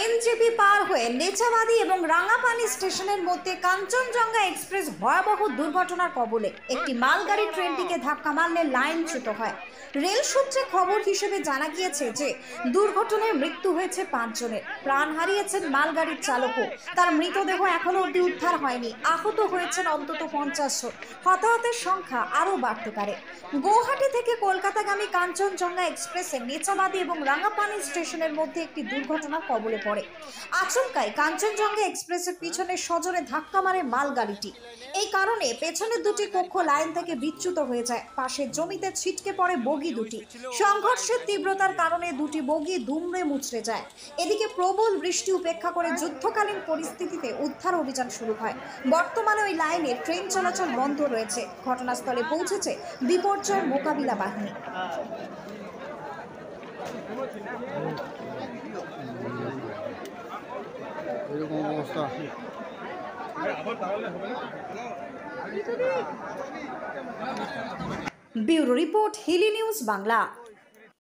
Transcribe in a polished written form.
NJP পার হয়ে নেচাবাদী এবং রাঙাপানি স্টেশনের মধ্যে কাঞ্চনজঙ্ঘা এক্সপ্রেস ভয়াবহ দুর্ঘটনার কবলে। একটি মালগাড়ি ট্রেনটিকে ধাক্কা মারলে লাইনচ্যুত হয়। রেল সূত্রে খবর হিসেবে জানা গিয়েছে যে দুর্ঘটনায় মৃত্যু হয়েছে 5 জনের। প্রাণ হারিয়েছেন মালগাড়ির চালকও। তার মৃতদেহ এখনো অবধি উদ্ধার হয়নি। আহত হয়েছেন অন্তত 50 জন। হতাহতের সংখ্যা আরও বাড়তে পারে। গুয়াহাটি থেকে কলকাতাগামী কাঞ্চনজঙ্ঘা এক্সপ্রেসে নেচাবাদী এবং রাঙাপানি স্টেশনের মধ্যে একটি দুর্ঘটনার কবলে পড়ে। আচমকাই কাঞ্চনজঙ্ঘা এক্সপ্রেসের পিছনে সজোরে ধাক্কা মারে মালগাড়িটি। এই কারণে পেছনের দুটি কক্ষ লাইন থেকে বিচ্যুত হয়ে যায়। পাশের জমিতে ছিটকে পড়ে বগি দুটি। সংঘর্ষের তীব্রতার কারণে দুটি বগি দুমড়ে মুচড়ে যায়। এদিকে প্রবল বৃষ্টি উপেক্ষা করে যুদ্ধকালীন পরিস্থিতিতে উদ্ধার অভিযান শুরু হয়। বর্তমানে ওই লাইনে ট্রেন চলাচল বন্ধ রয়েছে। ঘটনাস্থলে পৌঁছেছে বিপর্যয় মোকাবিলা বাহিনী। এরকম অবস্থা। Bureau report, Hili news Bangla.